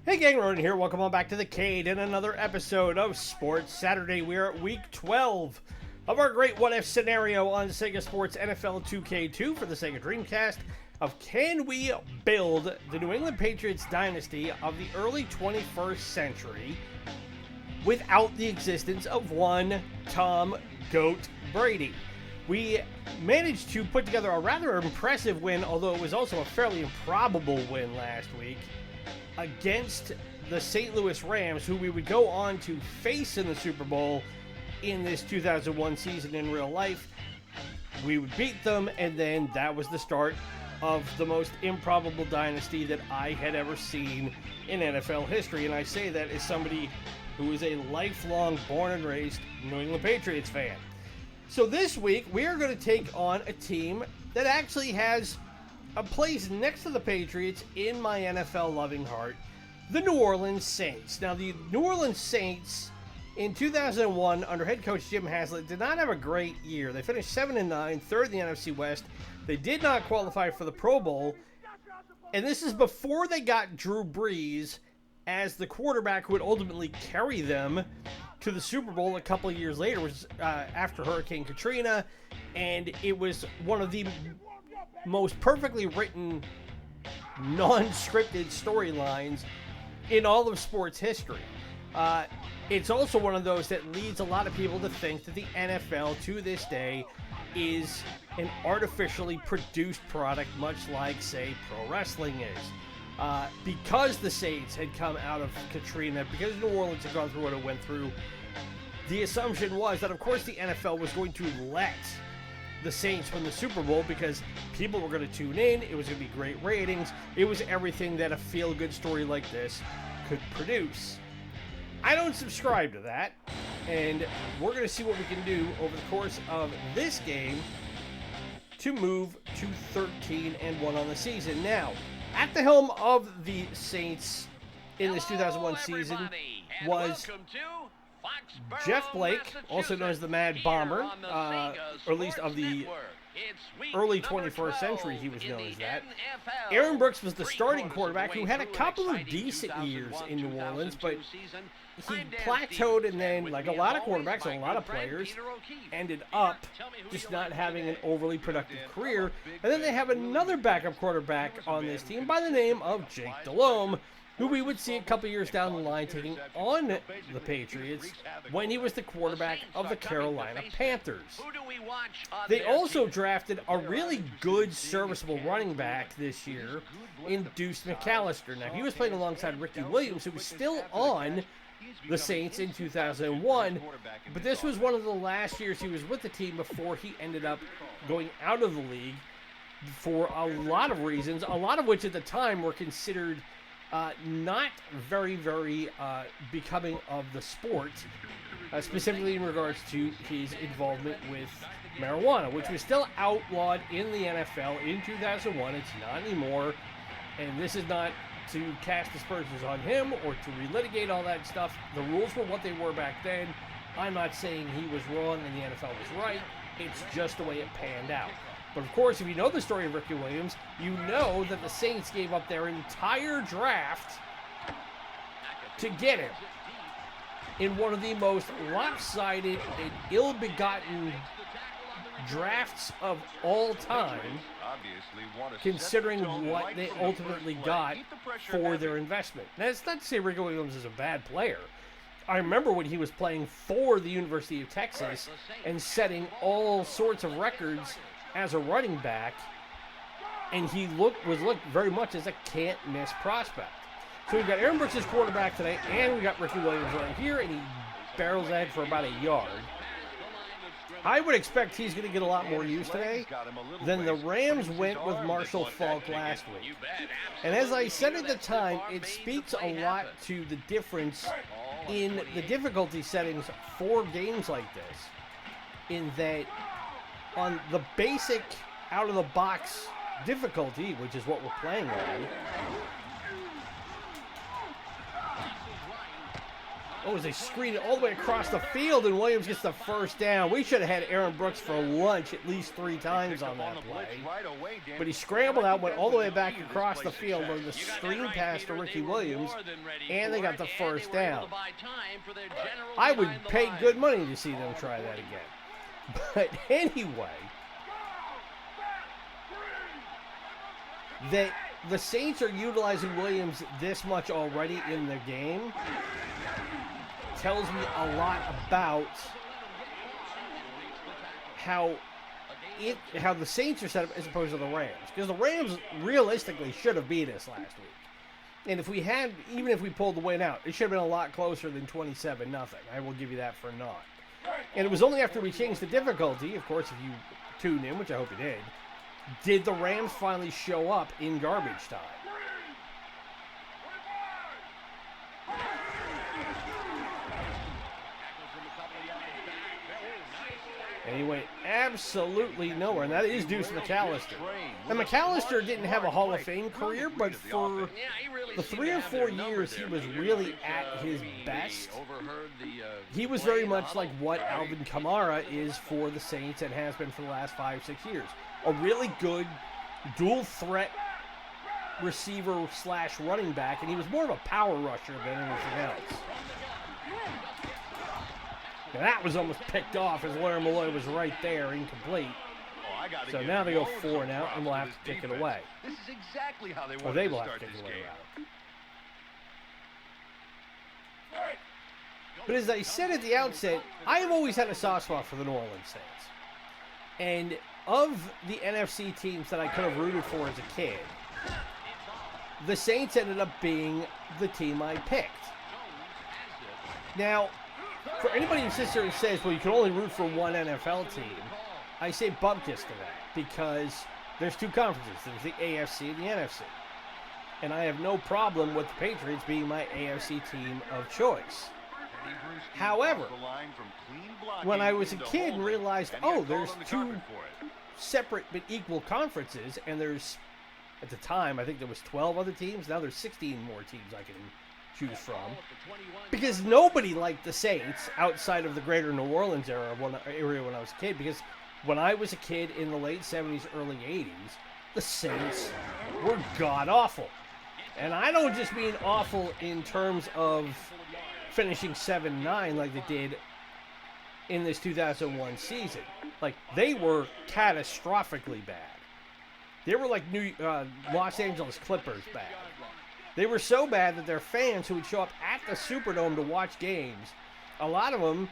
Hey gang, Roden here. Welcome on back to the Cade and another episode of Sports Saturday. We are at week 12 of our great what-if scenario on Sega Sports NFL 2K2 for the Sega Dreamcast of can we build the New England Patriots dynasty of the early 21st century without the existence of one Tom Goat Brady. We managed to put together a rather impressive win, although it was also a fairly improbable win last week, against the St. Louis Rams, who we would go on to face in the Super Bowl in this 2001 season in real life. We would beat them, and then that was the start of the most improbable dynasty that I had ever seen in NFL history. And I say that as somebody who is a lifelong born and raised New England Patriots fan. So this week, we are going to take on a team that actually has a place next to the Patriots in my NFL-loving heart, the New Orleans Saints. Now, the New Orleans Saints in 2001, under head coach Jim Haslett, did not have a great year. They finished 7-9, third in the NFC West. They did not qualify for the Pro Bowl, and this is before they got Drew Brees as the quarterback who would ultimately carry them to the Super Bowl a couple of years later, was after Hurricane Katrina, and it was one of the most perfectly written, non-scripted storylines in all of sports history. It's also one of those that leads a lot of people to think that the NFL to this day is an artificially produced product, much like, say, pro wrestling is. Because the Saints had come out of Katrina, because New Orleans had gone through what it went through, the assumption was that, of course, the NFL was going to let the Saints win the Super Bowl because people were going to tune in. It was going to be great ratings. It was everything that a feel-good story like this could produce. I don't subscribe to that, and we're going to see what we can do over the course of this game to move to 13-1 on the season. Now, at the helm of the Saints in this 2001 season was Jeff Blake, also known as the Mad Bomber, or at least of the early 21st century he was known as that. Aaron Brooks was the starting quarterback who had a couple of decent years in New Orleans, but he plateaued and then, like a lot of quarterbacks and a lot of players, ended up just not having an overly productive career. And then they have another backup quarterback on this team by the name of Jake Delhomme, who we would see a couple years down the line taking on the Patriots when he was the quarterback of the Carolina Panthers. They also drafted a really good, serviceable running back this year in Deuce McAllister. Now, he was playing alongside Ricky Williams, who was still on the Saints in 2001, but this was one of the last years he was with the team before he ended up going out of the league for a lot of reasons, a lot of which at the time were considered not very, very becoming of the sport, specifically in regards to his involvement with marijuana, which was still outlawed in the NFL in 2001. It's not anymore, and this is not to cast aspersions on him or to relitigate all that stuff. The rules were what they were back then. I'm not saying he was wrong and the NFL was right. It's just the way it panned out. But of course, if you know the story of Ricky Williams, you know that the Saints gave up their entire draft to get him in one of the most lopsided and ill-begotten drafts of all time, considering what they ultimately got for their investment. Now, it's not to say Ricky Williams is a bad player. I remember when he was playing for the University of Texas and setting all sorts of records as a running back, and he was looked very much as a can't-miss prospect. So we've got Aaron Brooks as quarterback today, and we got Ricky Williams right here, and he barrels ahead for about a yard. I would expect he's going to get a lot more use today than the Rams went with Marshall Faulk last week. And as I said at the time, it speaks a lot to the difference in the difficulty settings for games like this, in that on the basic out-of-the-box difficulty, which is what we're playing on, Oh, as they screen it all the way across the field, and Williams gets the first down. We should have had Aaron Brooks for lunch at least 3 times on that play. But he scrambled out, went all the way back across the field on the screen pass to Ricky Williams, and they got the first down. I would pay good money to see them try that again. But anyway, the Saints are utilizing Williams this much already in the game. Tells me a lot about how the Saints are set up as opposed to the Rams. Because the Rams realistically should have beat us last week. And if we had, even if we pulled the win out, it should have been a lot closer than 27-0. I will give you that for naught. And it was only after we changed the difficulty, of course, if you tuned in, which I hope you did the Rams finally show up in garbage time. Anyway, absolutely nowhere, and that is Deuce McAllister. And McAllister didn't have a Hall of Fame career, but for the 3 or 4 years he was really at his best. He was very much like what Alvin Kamara is for the Saints and has been for the last 5-6 years. A really good dual threat receiver / running back, and he was more of a power rusher than anything else. Now that was almost picked off as Larry Malloy was right there, incomplete. So now they go 4 and out, and we'll have to kick it away. This is exactly how they or they will have to kick it away, rather. But as I said at the outset, I have always had a soft spot for the New Orleans Saints. And of the NFC teams that I could have rooted for as a kid, the Saints ended up being the team I picked. Now, for anybody who sits there and says, well, you can only root for one NFL team, I say bupkis to that, because there's 2 conferences. There's the AFC and the NFC. And I have no problem with the Patriots being my AFC team of choice. However, when I was a kid and realized, oh, there's 2 separate but equal conferences, and there's, at the time, I think there was 12 other teams. Now there's 16 more teams I can choose from, because nobody liked the Saints outside of the greater New Orleans area when I was a kid, because when I was a kid in the late 70s, early 80s, the Saints were god-awful. And I don't just mean awful in terms of finishing 7-9 like they did in this 2001 season. Like, they were catastrophically bad. They were like Los Angeles Clippers bad. They were so bad that their fans who would show up at the Superdome to watch games, a lot of them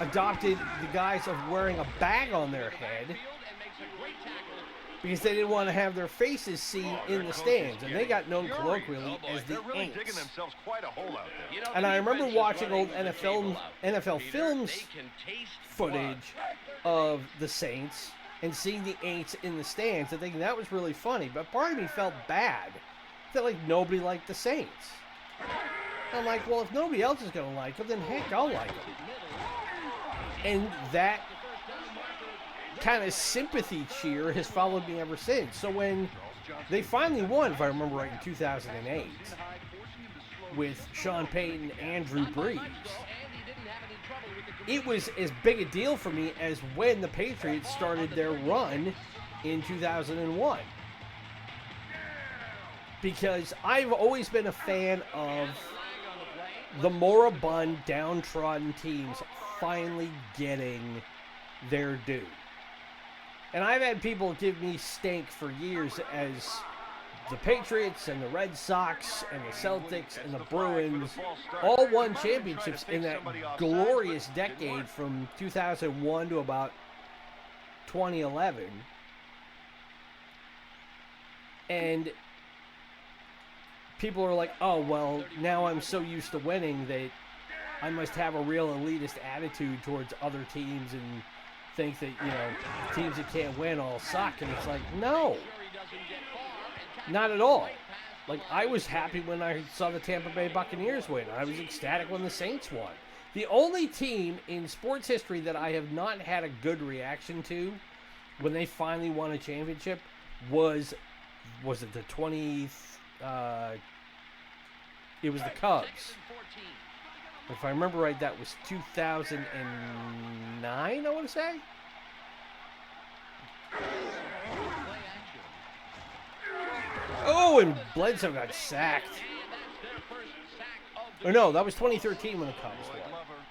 adopted the guise of wearing a bag on their head because they didn't want to have their faces seen in the stands. And they got known colloquially as the Aints. And I remember watching old NFL films footage of the Saints and seeing the Aints in the stands and thinking that was really funny. But part of me felt bad that like nobody liked the Saints. I'm like, well, if nobody else is going to like them, then heck, I'll like them. And that kind of sympathy cheer has followed me ever since. So when they finally won, if I remember right, in 2008, with Sean Payton and Drew Brees, it was as big a deal for me as when the Patriots started their run in 2001. Because I've always been a fan of the moribund, downtrodden teams finally getting their due. And I've had people give me stink for years as the Patriots and the Red Sox and the Celtics and the Bruins all won championships in that glorious decade from 2001 to about 2011. And people are like, oh, well, now I'm so used to winning that I must have a real elitist attitude towards other teams and think that, you know, teams that can't win all suck. And it's like, no, not at all. Like, I was happy when I saw the Tampa Bay Buccaneers win. I was ecstatic when the Saints won. The only team in sports history that I have not had a good reaction to when they finally won a championship was it the it was the Cubs. If I remember right, that was 2009, I want to say. Oh, and Bledsoe got sacked. Or no, that was 2013 when the Cubs won.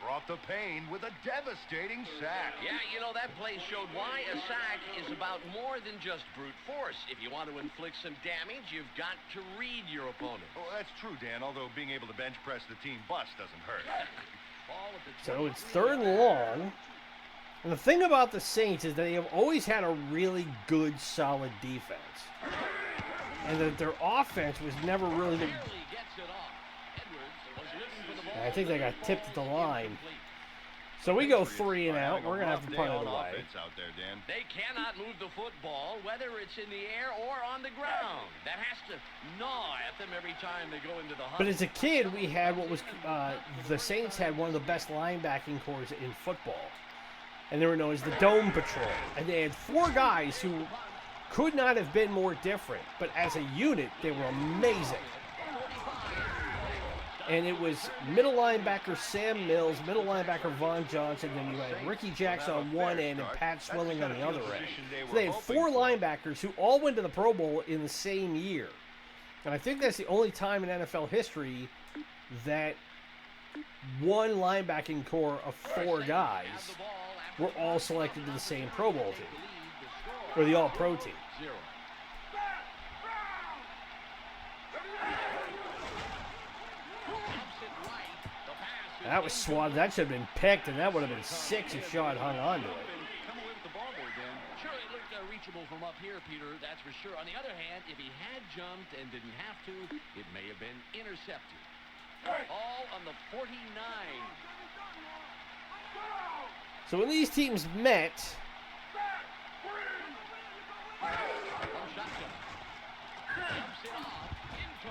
Brought the pain with a devastating sack. Yeah, you know, that play showed why a sack is about more than just brute force. If you want to inflict some damage, you've got to read your opponent. Oh, that's true, Dan, although being able to bench press the team bus doesn't hurt. So it's 3rd and long. And the thing about the Saints is that they have always had a really good, solid defense. And that their offense was never really the... I think they got tipped at the line. So we go 3 and out. We're going to have to punt it away. They cannot move the football, whether it's in the air or on the ground. That has to gnaw at them every time they go into the hunt. But as a kid, we had what was... the Saints had one of the best linebacking corps in football. And they were known as the Dome Patrol. And they had 4 guys who could not have been more different. But as a unit, they were amazing. And it was middle linebacker Sam Mills, middle linebacker Vaughn Johnson, then you had Ricky Jackson on one end and Pat Swilling on the other end. So they had 4 linebackers who all went to the Pro Bowl in the same year. And I think that's the only time in NFL history that one linebacking core of 4 guys were all selected to the same Pro Bowl team, or the All-Pro team. That was swatted. That should have been picked, and that would have been 6 if Shaw had hung on to it. Sure, it looked reachable from up here, Peter, that's for sure. On the other hand, if he had jumped and didn't have to, it may have been intercepted. All on the 49. So when these teams met,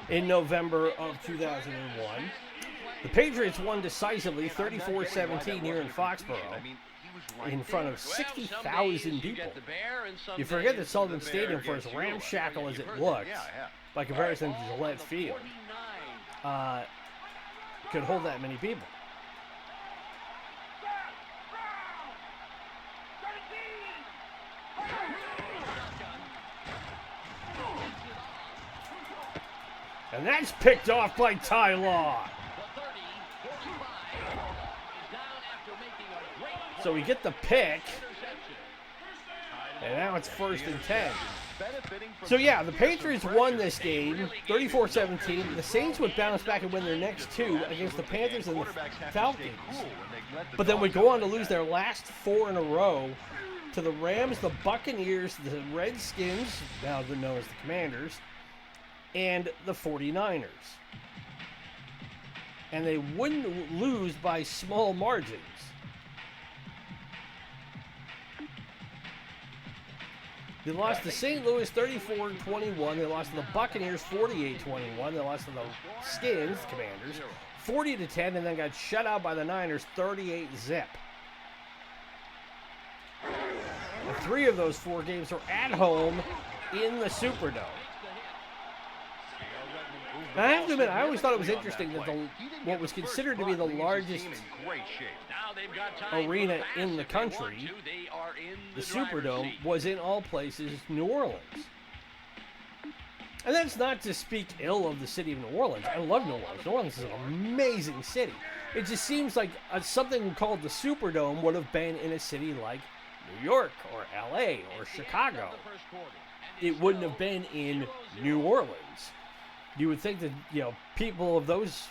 in November of 2001, the Patriots won decisively 34-17 here in Foxborough in front of 60,000 people. You forget that Sullivan Stadium, for as ramshackle as it looked, by comparison to Gillette Field, could hold that many people. And that's picked off by Ty Law. So we get the pick. And now it's 1st and 10. So yeah, the Patriots won this game 34-17. The Saints would bounce back and win their next 2 against the Panthers and the Falcons. But then would go on to lose their last 4 in a row to the Rams, the Buccaneers, the Redskins, now they're known as the Commanders, and the 49ers. And they wouldn't lose by small margins. They lost to St. Louis 34-21. They lost to the Buccaneers 48-21. They lost to the Skins, Commanders, 40-10, and then got shut out by the Niners 38-zip. And 3 of those 4 games were at home in the Superdome. Now, I have to admit, I always thought it was interesting that what was considered to be the largest arena in the country, the Superdome, was in all places New Orleans. And that's not to speak ill of the city of New Orleans. I love New Orleans. New Orleans is an amazing city. It just seems like something called the Superdome would have been in a city like New York or LA or Chicago. It wouldn't have been in New Orleans. You would think that, people of those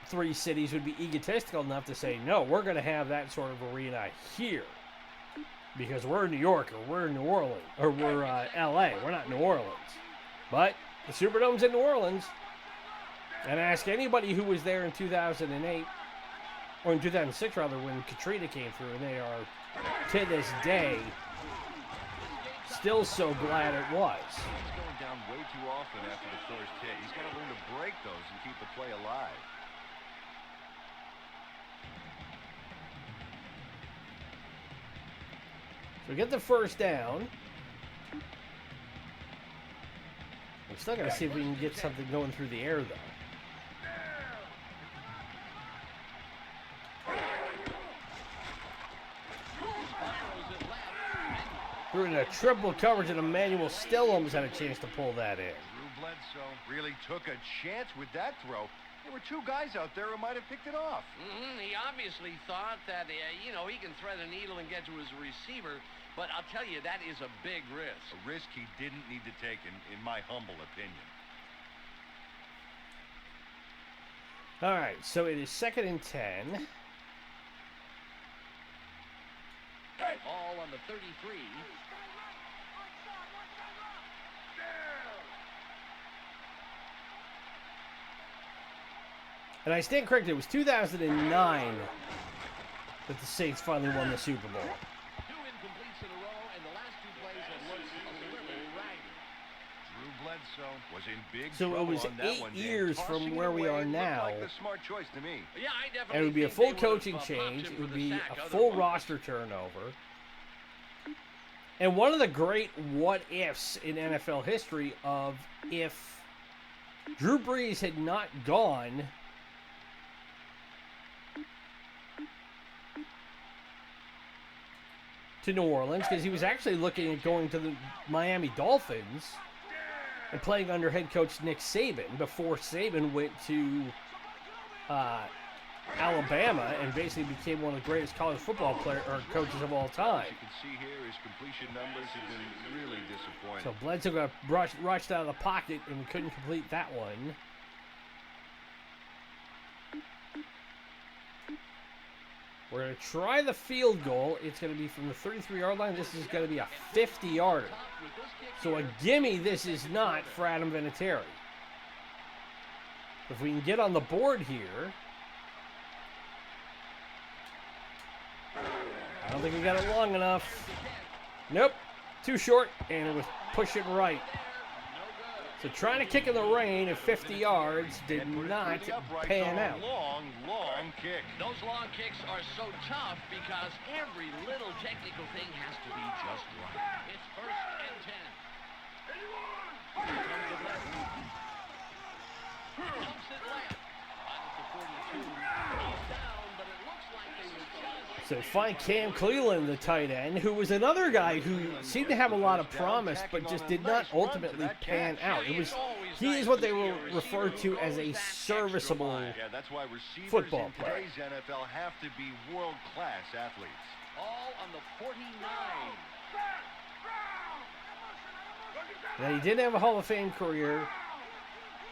3 cities would be egotistical enough to say, no, we're going to have that sort of arena here because we're New York or we're New Orleans or we're LA. We're not New Orleans. But the Superdome's in New Orleans. And ask anybody who was there in 2008 or in 2006 rather when Katrina came through, and they are to this day still so glad it was. He's going down way too often after the first hit. He's got to learn to break those and keep the play alive. So we get the first down. We're still got to see if we can get something going through the air, though. threw in a triple coverage, and Emmanuel still almost had a chance to pull that in. Drew Bledsoe really took a chance with that throw. There were two guys out there who might have picked it off. He obviously thought that, you know, he can thread a needle and get to his receiver, but I'll tell you, that is a big risk. A risk he didn't need to take, in my humble opinion. All right, so it is 2nd and 10. All on the 33. And I stand corrected, it was 2009 that the Saints finally won the Super Bowl. 2 incompletes in a row, and the last 2 plays have looked a little ragged. Drew Bledsoe was in big So it trouble was on that 8 one, Dan. years from Tossing where it we away are looked now. like the smart choice to me. Yeah, I definitely And it would be a think full they would've, coaching popped change. him It for would the be sack a full otherwise. roster turnover. And one of the great what-ifs in NFL history of if Drew Brees had not gone to New Orleans, because he was actually looking at going to the Miami Dolphins and playing under head coach Nick Saban before Saban went to Alabama and basically became one of the greatest college football coaches of all time. As you can see here, his completion numbers have been really disappointing. So Bledsoe got rushed out of the pocket and couldn't complete that one. We're going to try the field goal. It's going to be from the 33-yard line. This is going to be a 50-yarder. So a gimme this is not for Adam Vinatieri. If we can get on the board here. I don't think we got it long enough. Nope. Too short, and it was pushing right. So trying to kick in the rain at 50 yards did not pan out. Long kick. Those long kicks are so tough because every little technical thing has to be just right. It's 1st and 10. Here comes the left. Dumps it left. Minus the 42. He's down, but it looks like they were just... So find Cam Cleveland, the tight end, who was another guy who seemed to have a lot of promise, but just did not ultimately pan out. He is what they will refer to as a serviceable Yeah, that's why receivers football in player. today's NFL have to be world-class athletes. All on the 49. Now, he did have a Hall of Fame career.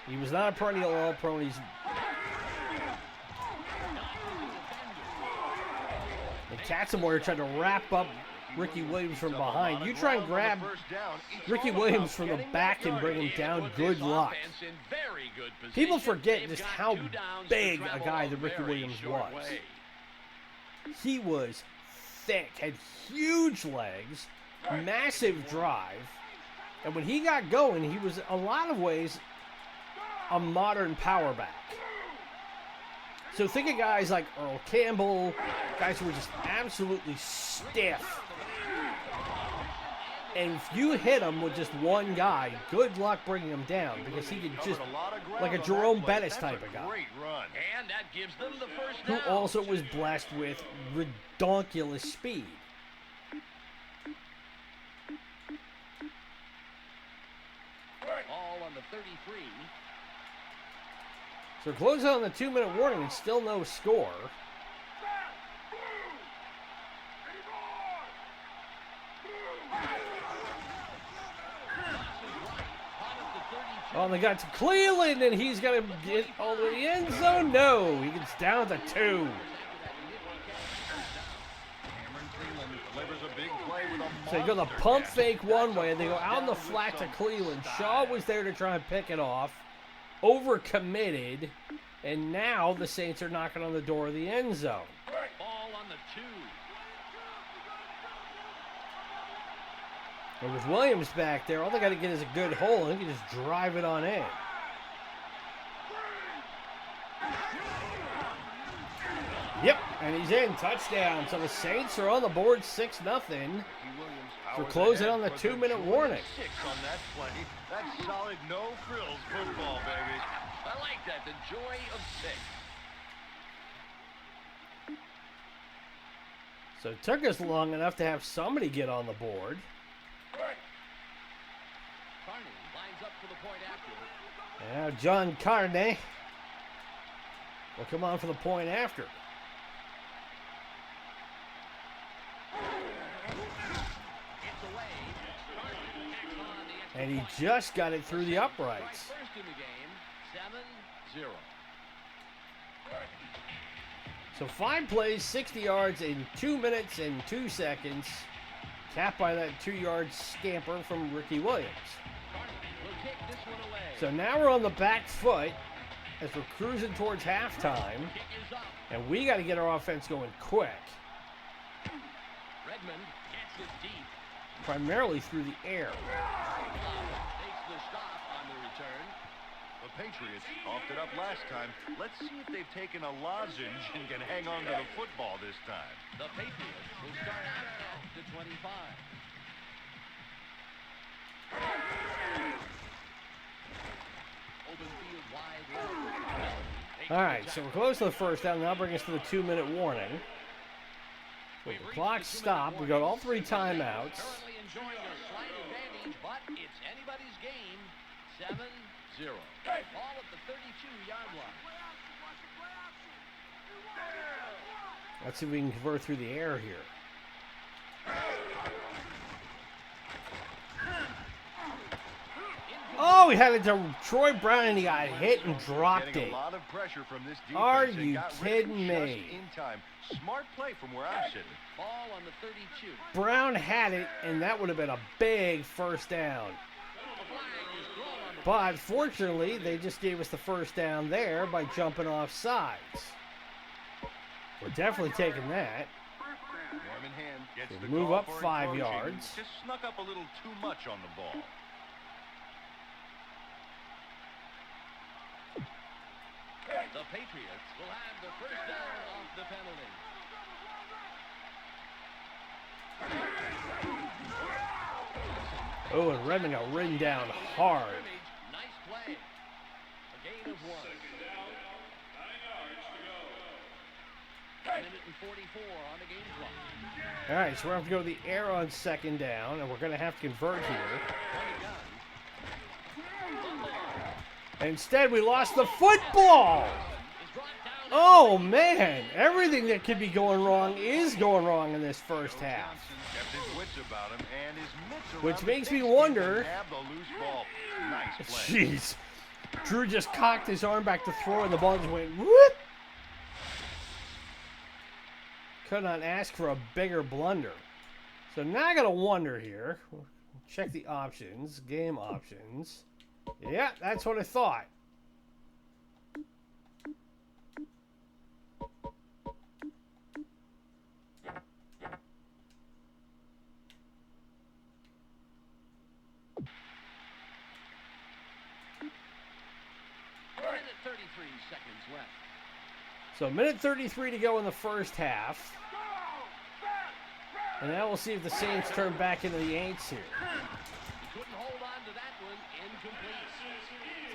He was not a perennial All-Pro. And Katzenmoyer tried to wrap up Ricky Williams from behind. You try and grab Ricky Williams from the back and bring him down, good luck. People forget just how big a guy that Ricky Williams was. He was thick, had huge legs, massive drive, and when he got going, he was, in a lot of ways, a modern power back. So think of guys like Earl Campbell, guys who were just absolutely stiff. And if you hit him with just one guy, good luck bringing him down, because he could just, like a Jerome Bettis type of guy. And that gives them the first Who down. also was blessed with redonkulous speed. All on the 33. So close on the 2-minute warning and still no score. Oh, they got to Cleveland, and he's going to get all the way to the end zone. No, he gets down to 2. So they go the pump fake one way, and they go out in the flat to Cleveland. Shaw was there to try and pick it off. Overcommitted, and now the Saints are knocking on the door of the end zone. Ball on the 2. And with Williams back there, all they got to get is a good hole, and he can just drive it on in. Yep, and he's in. Touchdown. So the Saints are on the board 6-0. So closing on the 2-minute warning. 6 on that play. That's solid no-frills football, baby. I like that. The joy of 6. So it took us long enough to have somebody get on the board. Now John Carney will come on for the point after. And he just got it through the uprights. First in the game, 7-0. So 5 plays, 60 yards in 2 minutes and 2 seconds. Capped by that 2-yard scamper from Ricky Williams. So now we're on the back foot as we're cruising towards halftime. And we got to get our offense going quick. Redmond gets it deep. Primarily through the air. Takes the stop on the return. The Patriots offed it up last time. Let's see if they've taken a lozenge and can hang on to the football this time. The Patriots will start out at the 25. Open field wide left. All right, so we're close to the first down. Now bring us to the 2-minute warning. With the clock stopped, we got all 3 timeouts. Currently enjoying a slight advantage, but it's anybody's game. 7-0. Ball at the 32-yard line. Let's see if we can convert through the air here. Oh, we had it to Troy Brown and he got hit and dropped Getting it. a lot of pressure from this defense. Are and you got rid of kidding it me? just in time. Smart play from where I'm sitting. Ball on the 32. Brown had it, and that would have been a big first down. But fortunately, they just gave us the first down there by jumping off sides. We're definitely taking that. Norman Hand gets So the move call up for 5 encroaching. yards. Just snuck up a little too much on the ball. The Patriots will have the first down off the penalty. Oh, and Redmond got ridden down hard. Nice play. A gain of 1. Minute and 44 on the game clock. All right, so we're going to have to go to the air on second down, and we're going to have to convert here. Instead, we lost the football. Oh, man. Everything that could be going wrong is going wrong in this first half. Kept his wits about him and his mitts around Which the makes me big wonder. stick and have the loose ball. Nice play. Jeez. Drew just cocked his arm back to throw, and the ball just went whoop. Could not ask for a bigger blunder. So now I got to wonder here. Check the options. Game options. Yeah, that's what I thought. Minute 33 seconds left. So minute 33 to go in the first half. And now we'll see if the Saints turn back into the Aints here. Couldn't hold on to that one. Incomplete.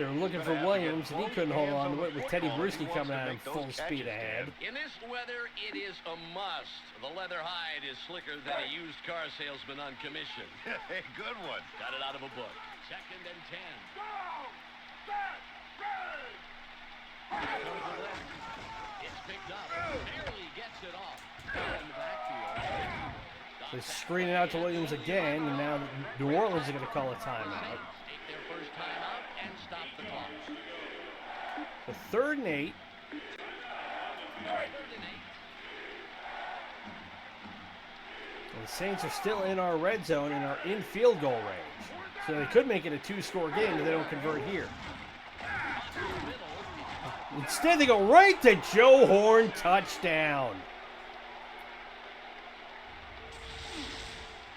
They were looking for Williams, and he couldn't hold on to it with Teddy Bruschi coming at him full speed ahead. In this weather, it is a must. The leather hide is slicker than a used car salesman on commission. Hey, good one. Got it out of a book. 2nd and 10. It's picked up. Barely gets it off. In the backfield. They screen it out to Williams again, and now New Orleans is going to call a timeout. Take their first timeout and stop the clock. The 3rd and 8. 3rd and 8. And the Saints are still in our red zone and are in field goal range. So they could make it a 2-score game if they don't convert here. Instead, they go right to Joe Horn, touchdown.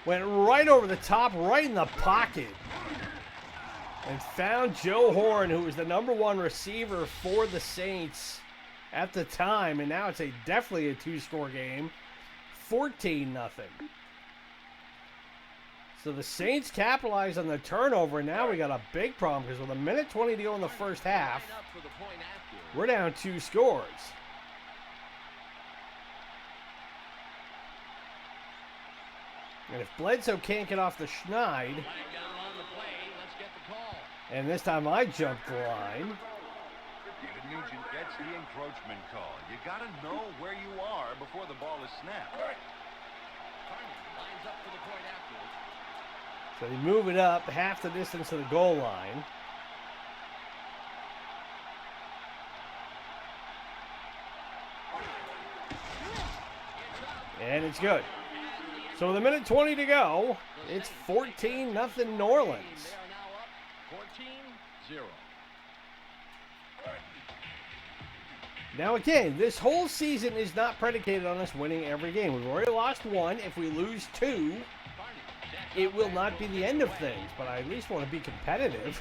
Went right over the top, right in the pocket. And found Joe Horn, who was the #1 receiver for the Saints at the time. And now it's definitely a 2-score game. 14-0. So the Saints capitalized on the turnover, and now we got a big problem because with a minute 20 to go in the first half, we're down 2 scores. And if Bledsoe can't get off the schneid, And this time I jumped the line. David Nugent gets the encroachment call. You got to know where you are before the ball is snapped. Lines up for the point afterwards. So they move it up half the distance to the goal line. And it's good. So with a minute 20 to go, it's 14-0 New Orleans. They are now up 14-0. Now again, this whole season is not predicated on us winning every game. We've already lost one. If we lose two, it will not be the end of things, but I at least want to be competitive.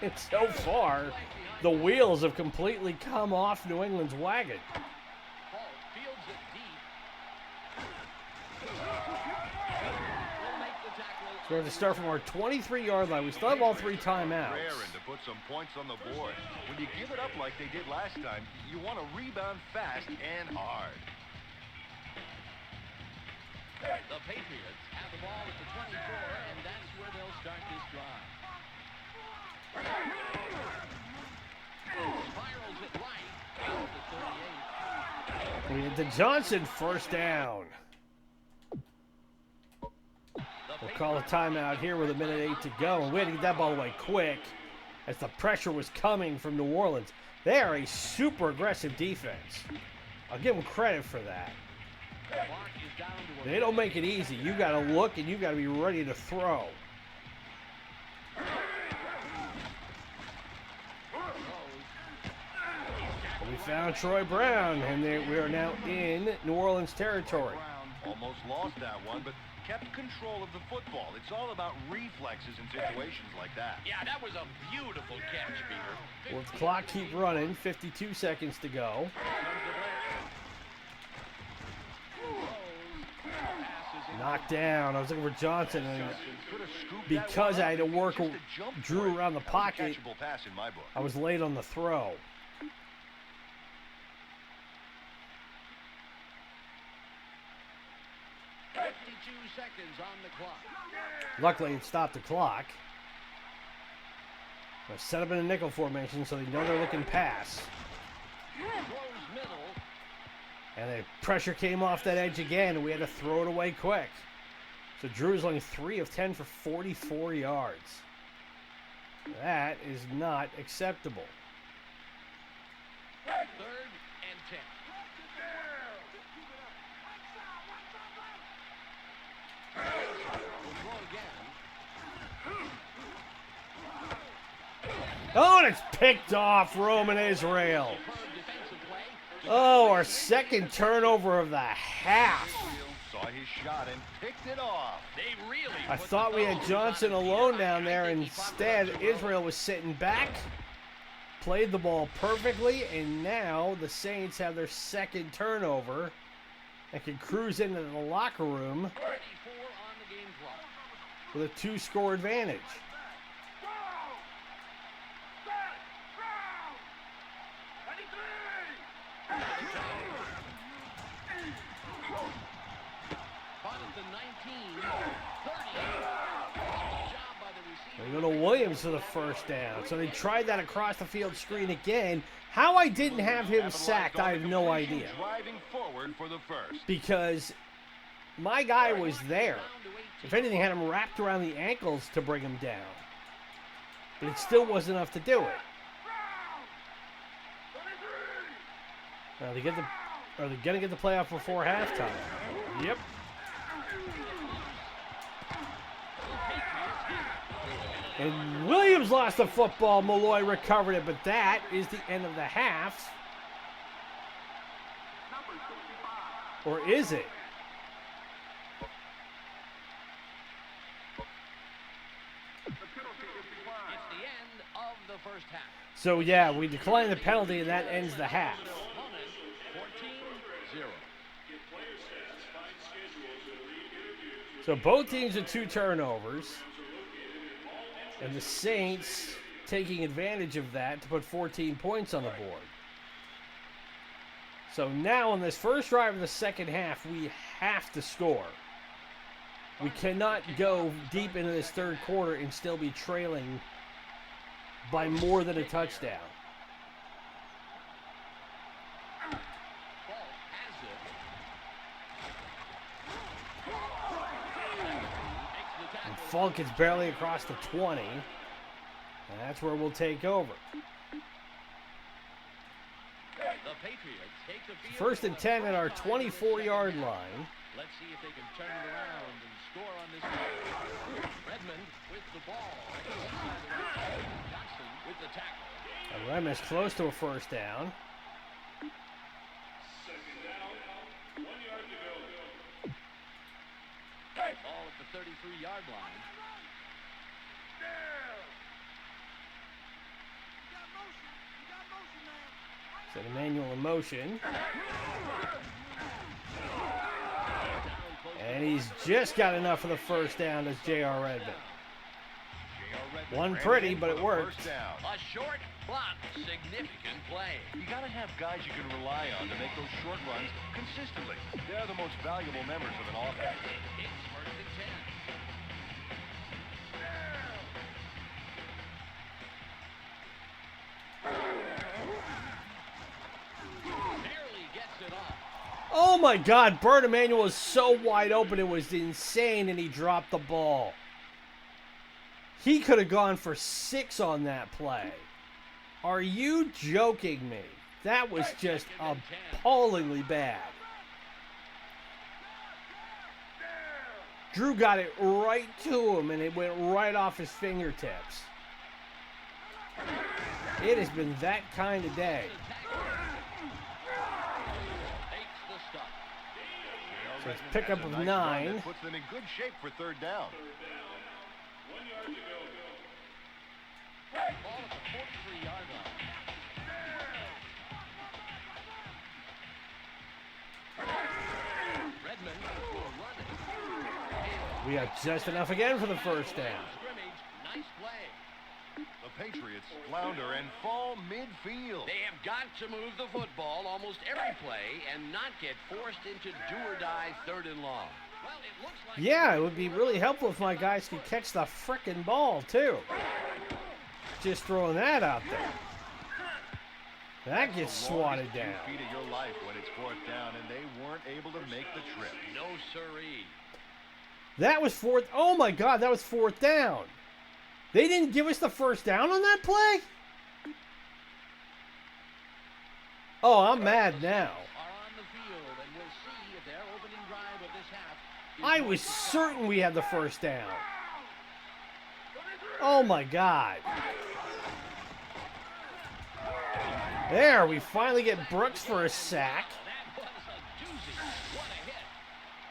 And so far, the wheels have completely come off New England's wagon. Ball fields it deep. Will make the tackle. So we have to start from our 23-yard line. We still have all three timeouts. Raring to put some points on the board. When you give it up like they did last time, you want to rebound fast and hard. The Patriots have the ball at the 24, and that's where they'll start this drive. Spirals it right out to 38. We get to Johnson, first down. We'll call a timeout here with a minute 8 to go. And we had to get that ball away quick as the pressure was coming from New Orleans. They are a super aggressive defense. I'll give them credit for that. Mark is down to a They don't make it easy. You got to look and you got to be ready to throw. We found Troy Brown, and we are now in New Orleans territory. Brown almost lost that one, but kept control of the football. It's all about reflexes in situations like that. Yeah, that was a beautiful catch, Peter. Well, the clock keep running. 52 seconds to go. Knocked down. I was looking for Johnson, and because I had to work Drew around the pocket, Catchable pass in my book. I was late on the throw. Seconds on the clock. Luckily, it stopped the clock. I set up in a nickel formation so they know they're looking pass. Throws middle. And the pressure came off that edge again, and we had to throw it away quick. So Drew's only 3 of 10 for 44 yards. That is not acceptable. 3rd and 10. Oh, and it's picked off Roman Israel. Oh, our second turnover of the half. Saw his shot and picked it off. They really I thought we had Johnson alone down there. Instead, Israel was sitting back, played the ball perfectly, and now the Saints have their second turnover and can cruise into the locker room 34 on the game clock. with a 2-score advantage. They go to Williams for the first down. So they tried that across the field screen again. How I didn't have him sacked, I have no idea. Driving forward for the first. Because my guy was there. If anything, had him wrapped around the ankles to bring him down. But it still wasn't enough to do it. Now are they going to get the playoff before halftime? Yep. And Williams lost the football. Malloy recovered it, but that is the end of the half. Or is it? It's the end of the first half. So yeah, we decline the penalty, and that ends the half. 14-0. So both teams with 2 turnovers. And the Saints taking advantage of that to put 14 points on the board. So now in this first drive of the second half, we have to score. We cannot go deep into this third quarter and still be trailing by more than a touchdown. And Falk gets barely across the 20. And that's where we'll take over. First and 10 at our 24-yard line. Let's see if they can turn it around and score on this one. Redmond with the ball. Johnson with the tackle. And Redmond's close to a first down. Second down, 1 yard to go. Ball at the 33-yard line. Set Emmanuel in motion. And he's just got enough for the first down as J.R. Redmond. One pretty, but it worked. A short clock, significant play. You gotta have guys you can rely on to make those short runs consistently. They're the most valuable members of an offense. It's first and 10. Barely gets it off. Oh my God, Bert Emanuel was so wide open, it was insane, and he dropped the ball. He could have gone for 6 on that play. Are you joking me? That was just appallingly bad. Drew got it right to him, and it went right off his fingertips. It has been that kind of day. So it's pickup of 9. That puts them in good shape for third down. 1 yard to go. Ball at the 43-yard line. Redmond running. We got just enough again for the first down. Scrimmage, nice play. The Patriots flounder and fall midfield. They have got to move the football almost every play and not get forced into do-or-die third and long. Well, it looks like Yeah, it would be really helpful if my guys could catch the frickin' ball, too. Just throwing that out there. That gets swatted down. Feet of your life when it's fourth down, and they weren't able to make the trip. no siree. That was fourth. Oh my God, that was fourth down. They didn't give us the first down on that play? Oh, I'm mad now. Are on the field, and we'll see if their opening drive of this half. I was certain we had the first down. Oh my God. There, we finally get Brooks for a sack. That was a doozy. What a hit.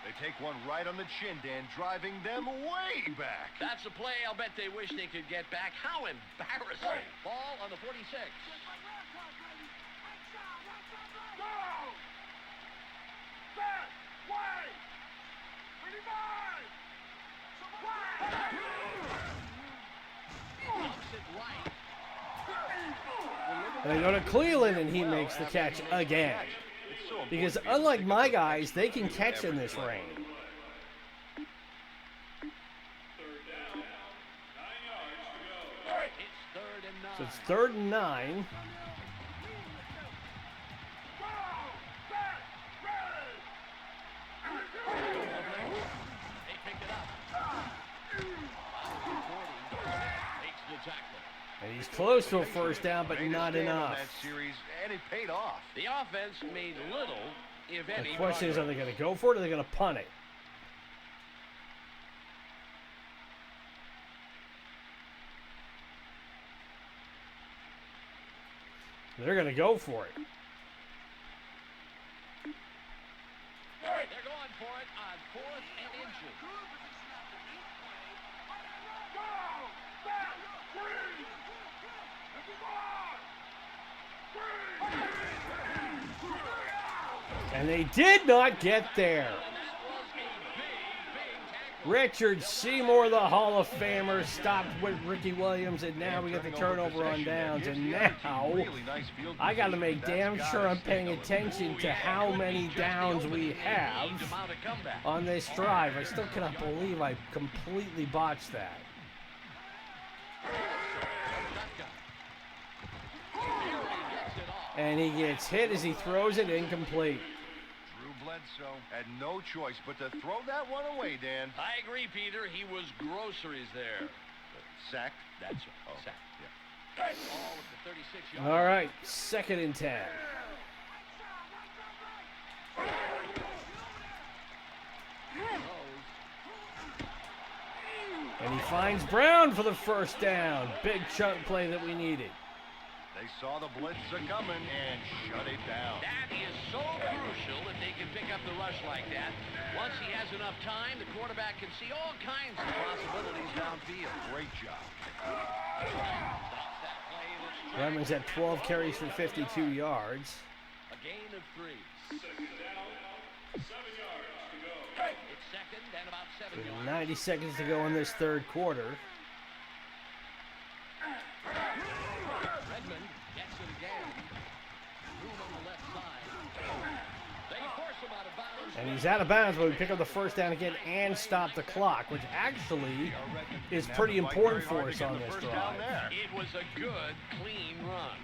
They take one right on the chin, Dan, driving them way back. That's a play I'll bet they wish they could get back. How embarrassing. Ball on the 46. Dumps it right. And they go to Cleveland, and he makes the catch again. It's so important Because to be able to unlike pick my up guys, they can every catch in this play. rain. Third down, 9 yards to go. It's third and 9. So it's 3rd and 9. They pick it up. 40. Makes the tackle. And he's close to a first down, but Made a not stand on enough. that series, and it paid off. The offense made little, if any, The question is, are progress. they going to go for it or are they going to punt it? They're going to go for it. They're going for it on 4th and inches. And they did not get there. That was a big tackle. Richard Seymour, the Hall of Famer, stopped with Ricky Williams, and now we get the Turning over turnover on possession, downs. gives And the other team now really nice field I got to position. make That's damn gotta sure I'm stay paying going. attention to how many downs we have Need to mount a comeback. on this drive. I still cannot believe I completely botched that. And he gets hit as he throws it incomplete. Drew Bledsoe had no choice but to throw that one away, Dan. I agree, Peter. He was groceries there. Sacked? That's right. Oh, Sack. yeah. All at the 36-yard All right, 2nd and 10. And he finds Brown for the first down. Big chunk play that we needed. They saw the blitz coming and shut it down. That is so crucial that they can pick up the rush like that. Once he has enough time, the quarterback can see all kinds of possibilities downfield. Great job. That play that's Redmond's at 12 carries for 52 yards. a gain of 3. Second down, 7 yards to go. It's second and about 7 yards. 90 seconds to go in this 3rd quarter. Redmond gets it again. Room on the left side. They force him out of bounds. And he's out of bounds, but we pick up the first down again and stop the clock, which actually is pretty important for us on this drive. It was a good, clean run.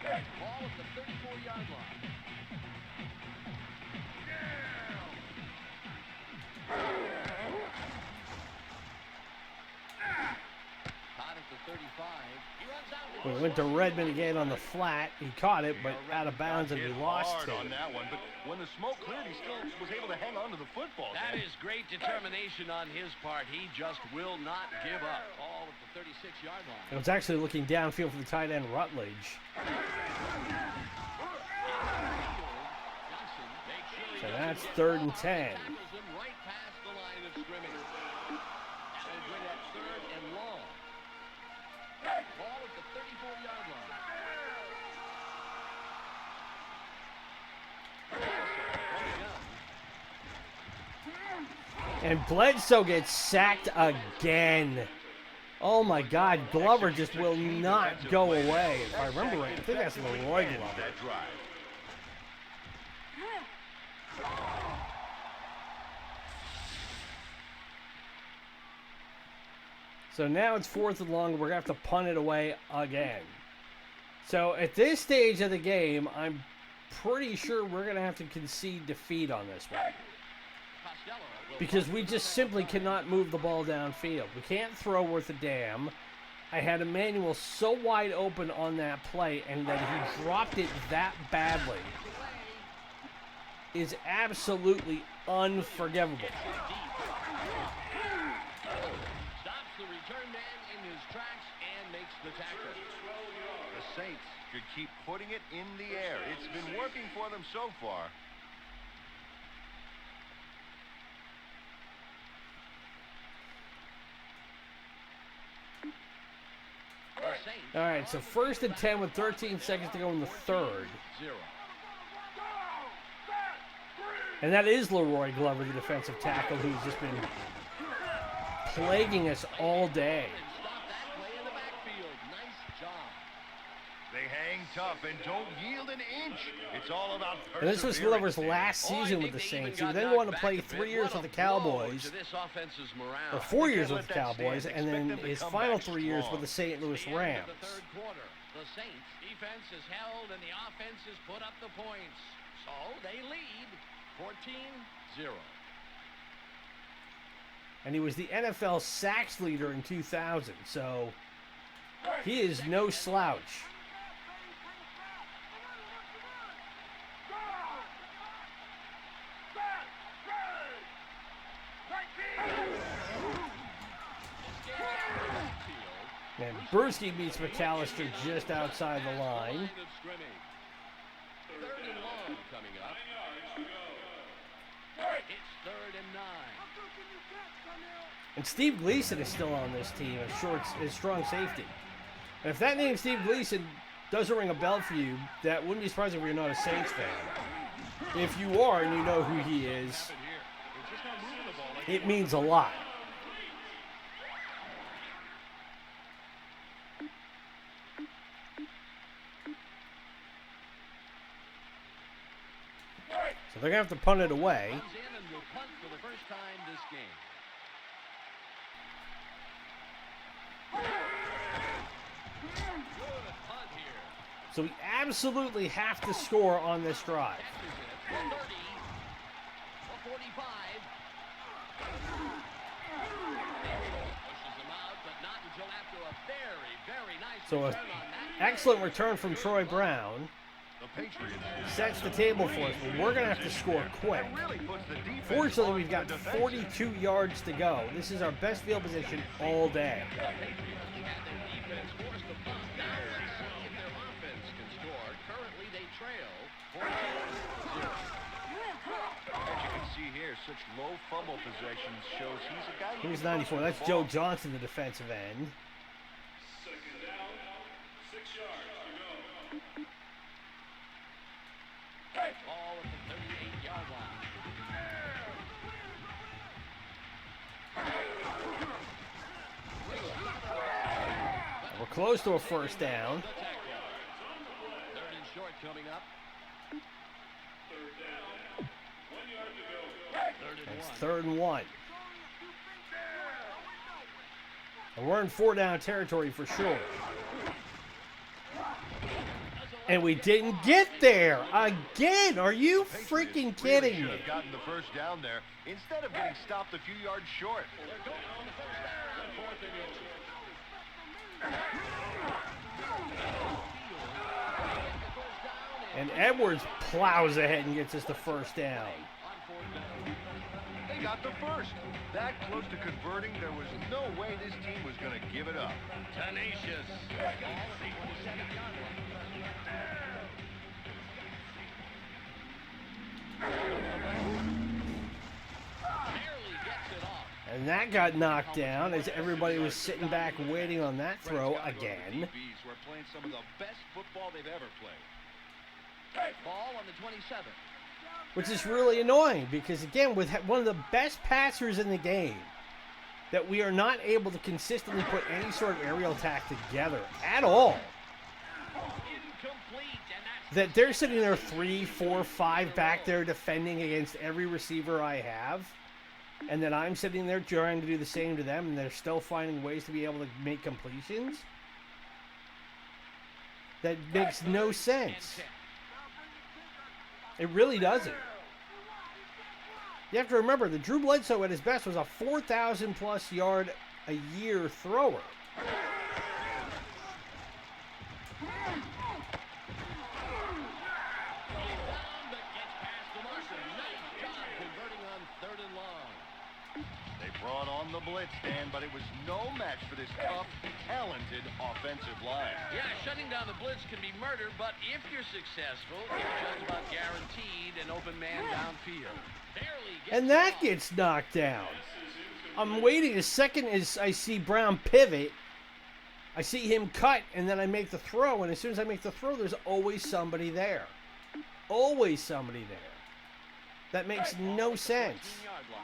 Ball at the 34-yard line. Caught at the 35. He runs out. We went to Redmond again on the flat. He caught it, but out of bounds, and we lost hard on him. that one, but when the smoke cleared, he still was able to hang on to the football. That is great determination on his part. He just will not give up. Ball at the 36-yard line. It was actually looking downfield for the tight end Rutledge. So that's 3rd and 10. Tackles him right past the line of scrimmage. That will bring up 3rd and long. Ball at the 34-yard line. And Bledsoe gets sacked again. Oh my God, Glover just will not go away. If I remember right, I think that's Leroy Glover. That drive. So now it's 4th and long. We're going to have to punt it away again. So at this stage of the game, I'm pretty sure we're going to have to concede defeat on this one. Because we just simply cannot move the ball downfield. We can't throw worth a damn. I had Emmanuel so wide open on that play, and that he dropped it that badly is absolutely unforgivable. Stops the return man in his tracks and makes the tackle. The Saints could keep putting it in the air. It's been working for them so far. All right, so 1st and 10 with 13 seconds to go in the 3rd. And that is Leroy Glover, the defensive tackle, who's just been plaguing us all day. Stop that play in the backfield. Nice job. They hang tough and don't yield an inch. It's all about And this was perseverance, Glover's Dan. last Oh, I season think with the they even Saints. He got then knocked went to back play a bit. 3 years What with the a blow Cowboys, to this offense's morale. or 4 years can't with the let that Cowboys, stand. and then Expect them to his come final back 3 years strong. with the St. Louis The end Rams. of the 3rd quarter. The Saints defense is held and the offense has put up the points. So they lead 14-0. And he was the NFL sacks leader in 2000, so he is no slouch. And Brewski beats McAllister just outside the line. 3rd and long coming up. It's 3rd and 9. And Steve Gleason is still on this team as strong safety. And if that name Steve Gleason doesn't ring a bell for you, that wouldn't be surprising if you're not a Saints fan. If you are and you know who he is, it means a lot. So they're going to have to punt it away. Comes in and will punt for the first time this game. So we absolutely have to score on this drive. 30, 45. Pushes them out, but not until after a very, very nice So return on that. excellent return from Troy Brown. The Patriots Sets the table for us, but we're going to have to score quick. really puts the defense Fortunately, on we've got the defensive. 42 yards to go. This is our best field position all day. The Patriots had their defense forced to punt. Now let's see if their offense can score. Currently, they trail 14-0. As you can see here, such low fumble possessions shows he's a guy who Here's can 94. rush That's the Joe ball. Johnson, the defensive end. Second down, 6 yards to go. Ball at the 38-yard line. We're close to a first down. Third and short coming up. Third down, 1 yard to go. Third and It's one. 3rd and 1. And we're in 4-down territory for sure. And we didn't get there again. Are you freaking kidding Should me? have gotten the first down there instead of getting stopped a few yards short. They're going on the first down. Fourth and inches. And Edwards plows ahead and gets us the first down. On fourth down. They got the first. That close to converting, there was no way this team was going to give it up. Tenacious. Ball at the 27-yard line. Barely gets it off. And that got knocked down as everybody was sitting back waiting on that throw again. DBs were playing some of the best football they've ever played. Ball on the 27. Which is really annoying because, again, with one of the best passers in the game, that we are not able to consistently put any sort of aerial attack together at all. Incomplete, and that's That they're sitting there 3, 4, 5 back there defending against every receiver I have. And then I'm sitting there trying to do the same to them, and they're still finding ways to be able to make completions. That makes no sense. It really doesn't. You have to remember that Drew Bledsoe at his best was a 4,000 plus yard a year thrower. They brought on the blitz, Dan, but it was no match for this tough, talented offensive line. Yeah, shutting down the blitz can be murder, but if you're successful, you're just about guaranteed an open man downfield. Barely gets And it that off. gets knocked down. I'm waiting a second as I see Brown pivot. I see him cut, and then I make the throw. And as soon as I make the throw, there's always somebody there. Always somebody there. That makes no sense. 15-yard line.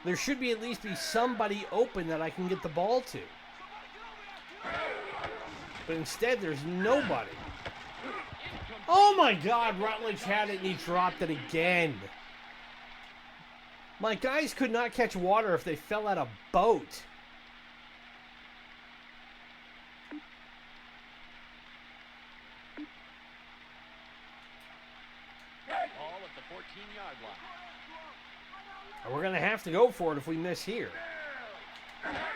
There should be at least be somebody open that I can get the ball to. But instead, there's nobody. Oh my God, Rutledge had it and he dropped it again. My guys could not catch water if they fell out a boat. Ball at the 14-yard line. And we're going to have to go for it if we miss here. Spirals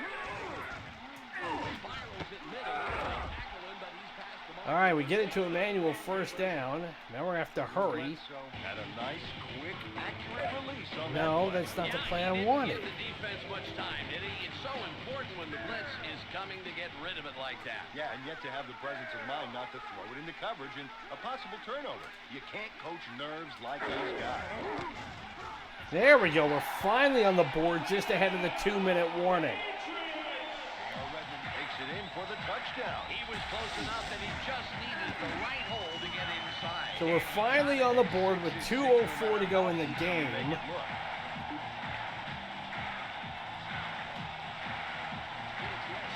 at middle. Tackle him, but he's past the mark. All right, we get it to Emmanuel first down. Now we're going to have to hurry. So had a nice, quick, accurate release on No, that play. that's not the Yeah, play he I didn't wanted. give the defense much time, did he? It's so important when the blitz is coming to get rid of it like that. Yeah, and yet to have the presence of mind not to throw it into coverage and a possible turnover. You can't coach nerves like those guys. There we go. We're finally on the board just ahead of the 2-minute warning. Redmond takes it in for the touchdown. He was close enough that he just needed the right hole to get inside. So we're finally on the board with 2:04 to go in the game. Look,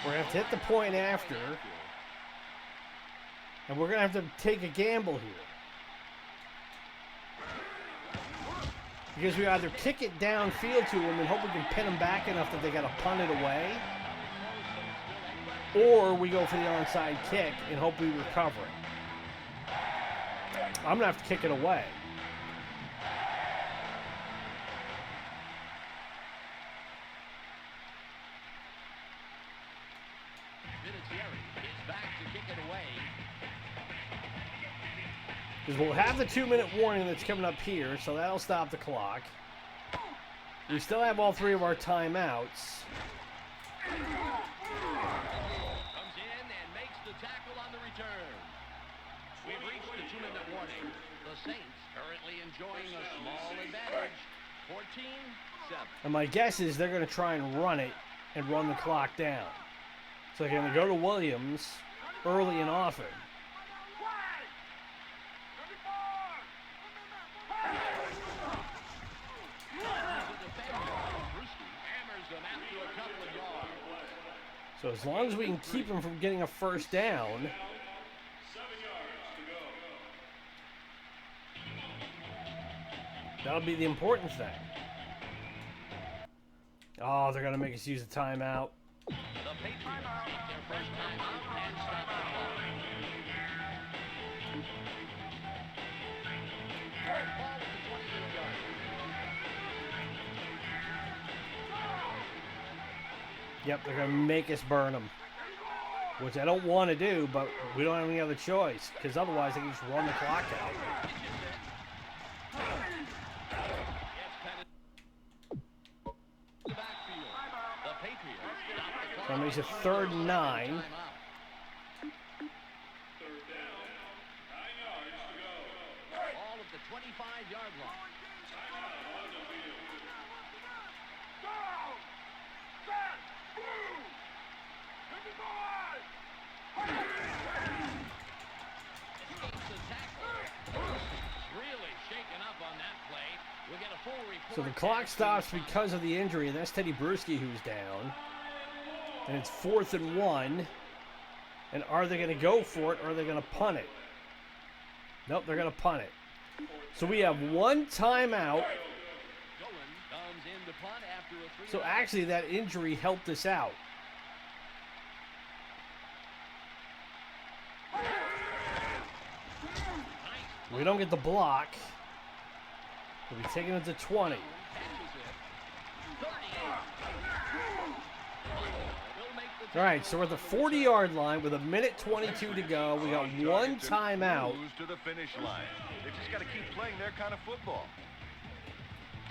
We're going to have to hit the point after. And we're going to have to take a gamble here. Because we either kick it downfield to them and hope we can pin them back enough that they got to punt it away. or we go for the onside kick and hope we recover it. I'm going to have to kick it away. Because we'll have the 2-minute warning that's coming up here, so that'll stop the clock. We still have all 3 of our timeouts. Comes in and makes the tackle on the return. We've reached the 2-minute warning. The Saints currently enjoying a small advantage. 14-7. And my guess is they're going to try and run it and run the clock down. So they're going to go to Williams early and often. So as long as we can keep him from getting a first down. 7 yards to go. That'll be the important thing. Oh, they're going to make us use a timeout. The Patriots take their first timeout and stop the clock. Ball at the 28-yard line. Yep, they're going to make us burn them. Which I don't want to do, but we don't have any other choice. Because otherwise they can just run the clock out. So it makes it 3rd and 9. 3rd down. 9 yards to go. All at the 25-yard line. Timeout on the field. Escapes the tackle. Really shaken up on that play. We'll get a full report. So the clock stops because of the injury, and that's Teddy Bruschi who's down. And it's 4th and 1. And are they going to go for it, or are they going to punt it? Nope, they're going to punt it. So we have 1 timeout. So actually that injury helped us out. We don't get the block. We'll be taking it to 20. All right, so we're at the 40-yard line with 1:22 to go. We got 1 timeout. To the finish line. They just got to keep playing their kind of football.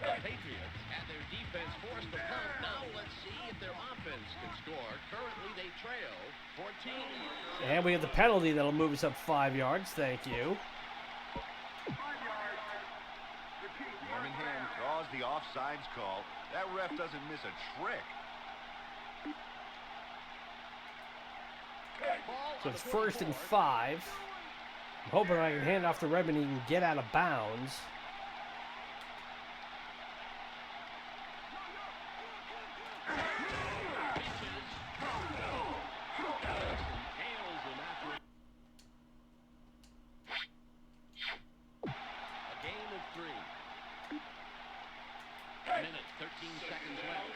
The Patriots had their defense forced to punt. Now let's see if their offense can score. Currently they trail 14. And we have the penalty that'll move us up 5 yards. Thank you. Norman Hand draws the offsides call. That ref doesn't miss a trick. So it's 1st and 5. I'm hoping I can hand off to Redmond and he can get out of bounds.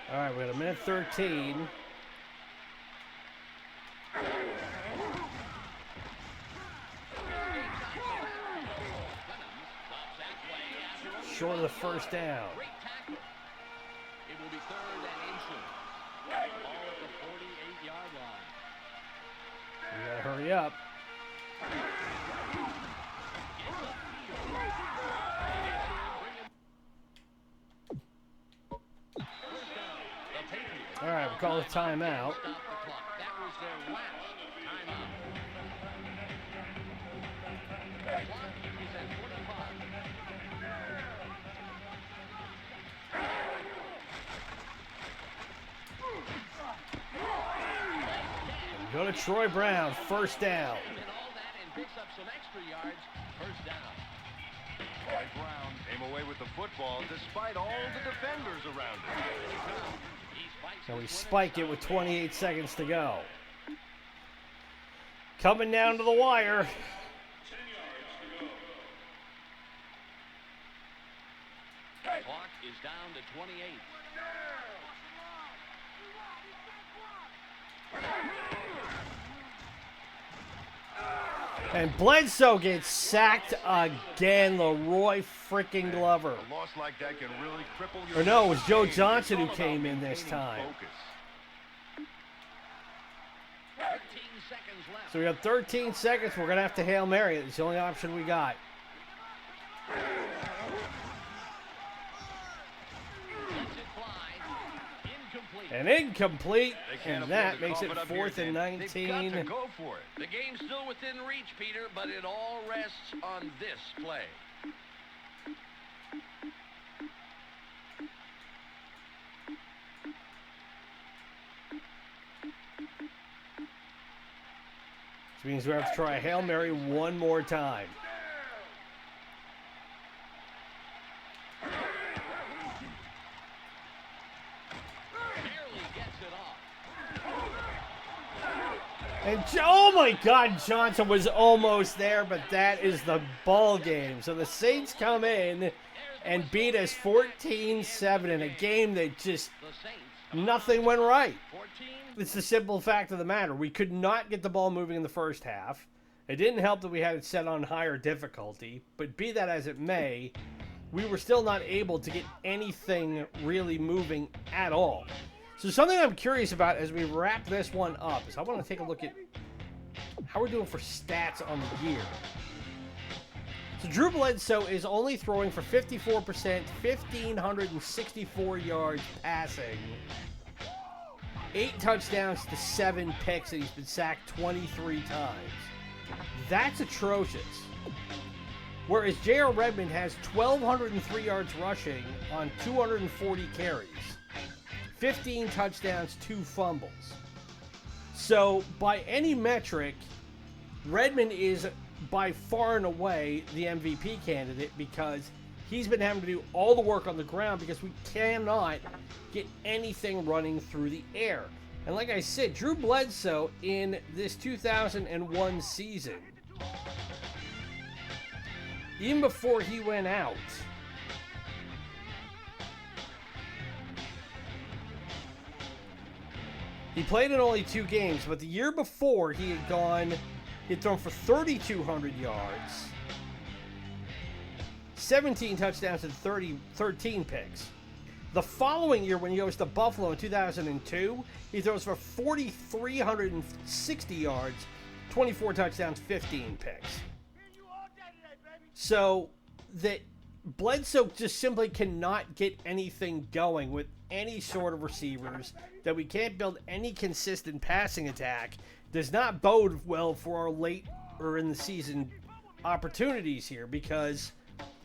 All right, we got 1:13. Short of the first down. Great tackle. It will be 3rd and inches. Ball at the 48-yard line. We gotta hurry up. All right, we'll call a timeout. Stop the clock. That was their last timeout. Clock is at 45. Go to Troy Brown, first down. And all that and picks up some extra yards. First down. Troy Brown came away with the football despite all the defenders around him. So we spike it with 28 seconds to go. Coming down to the wire. 10 yards to go. Clock is down to 28. And Bledsoe gets sacked again. Leroy freaking Glover. A loss like that can really cripple your Or no, it was Joe game. Johnson who It's all came about in this maintaining time. focus. 13 seconds left. So we have 13 seconds. We're going to have to Hail Mary. It's the only option we got. Lets it fly. Incomplete. And incomplete. They can't And afford that to makes cough it up 4th here, and Dan. They've got to 19. go for it. The game's still within reach, Peter, but it all rests on this play. Which means we have to try a Hail Mary one more time. Barely gets it off. And oh my God, Johnson was almost there, but that is the ball game. So the Saints come in and beat us 14-7 in a game that just The Saints. nothing went right. 14. It's the simple fact of the matter. We could not get the ball moving in the first half. It didn't help that we had it set on higher difficulty, but be that as it may, we were still not able to get anything really moving at all. So something I'm curious about as we wrap this one up is I want to take a look at how we're doing for stats on the year. So Drew Bledsoe is only throwing for 54%, 1,564 yards passing, 8 touchdowns to 7 picks, and he's been sacked 23 times. That's atrocious. Whereas J.R. Redmond has 1,203 yards rushing on 240 carries, 15 touchdowns, 2 fumbles. So by any metric, Redmond is by far and away the MVP candidate because he's been having to do all the work on the ground because we cannot get anything running through the air. And like I said, Drew Bledsoe in this 2001 season, even before he went out, he played in only 2 games, but the year before he had thrown for 3,200 yards, 17 touchdowns and 13 picks. The following year, when he goes to Buffalo in 2002, he throws for 4,360 yards, 24 touchdowns, 15 picks. So that Bledsoe just simply cannot get anything going with any sort of receivers, that we can't build any consistent passing attack, does not bode well for our late or in the season opportunities here because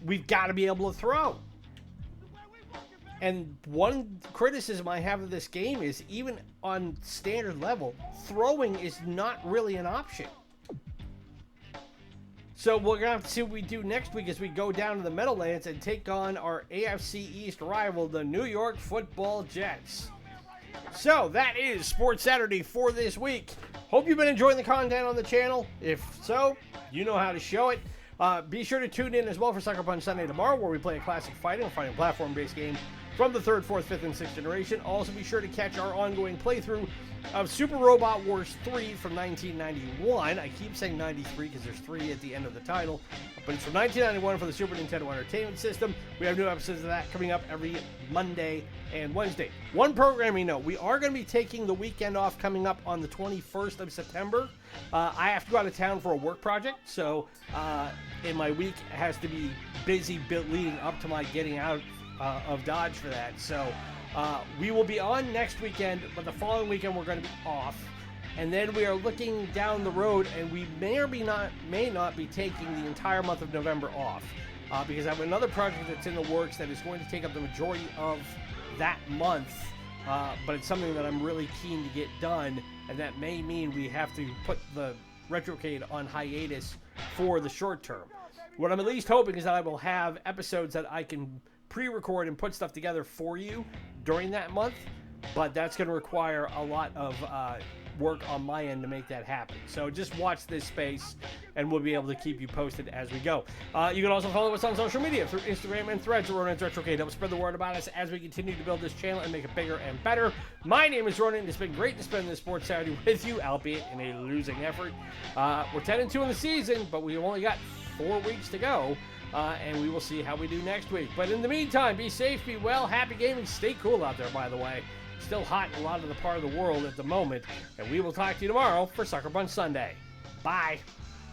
we've got to be able to throw. And one criticism I have of this game is even on standard level, throwing is not really an option. So we're going to have to see what we do next week as we go down to the Meadowlands and take on our AFC East rival, the New York Football Jets. So that is Sports Saturday for this week. Hope you've been enjoying the content on the channel. If so, you know how to show it. Be sure to tune in as well for Sucker Punch Sunday tomorrow, where we play a classic fighting platform-based game from the 3rd, 4th, 5th, and 6th generation. Also be sure to catch our ongoing playthrough of Super Robot Wars 3 from 1991. I keep saying 93 because there's 3 at the end of the title, but it's from 1991 for the Super Nintendo Entertainment System. We have new episodes of that coming up every Monday and Wednesday. One programming note, we are going to be taking the weekend off coming up on the 21st of September. I have to go out of town for a work project, so and my week has to be busy leading up to my getting out of Dodge for that. So we will be on next weekend, but the following weekend we're going to be off. And then we are looking down the road, and we may not be taking the entire month of November off because I have another project that's in the works that is going to take up the majority of that month. But it's something that I'm really keen to get done, and that may mean we have to put the Retrocade on hiatus for the short term. What I'm at least hoping is that I will have episodes that I can pre-record and put stuff together for you during that month, but that's going to require a lot of work on my end to make that happen. So just watch this space, and we'll be able to keep you posted as we go. You can also follow us on social media through Instagram and Threads at Ronan's RetroCade. Help spread the word about us as we continue to build this channel and make it bigger and better. My name is Ronan. It's been great to spend this Sports Saturday with you, albeit in a losing effort. We're 10-2 in the season, but we've only got 4 weeks to go. And we will see how we do next week. But in the meantime, be safe, be well, happy gaming, stay cool out there, by the way. Still hot in a lot of the part of the world at the moment. And we will talk to you tomorrow for Sucker Punch Sunday. Bye.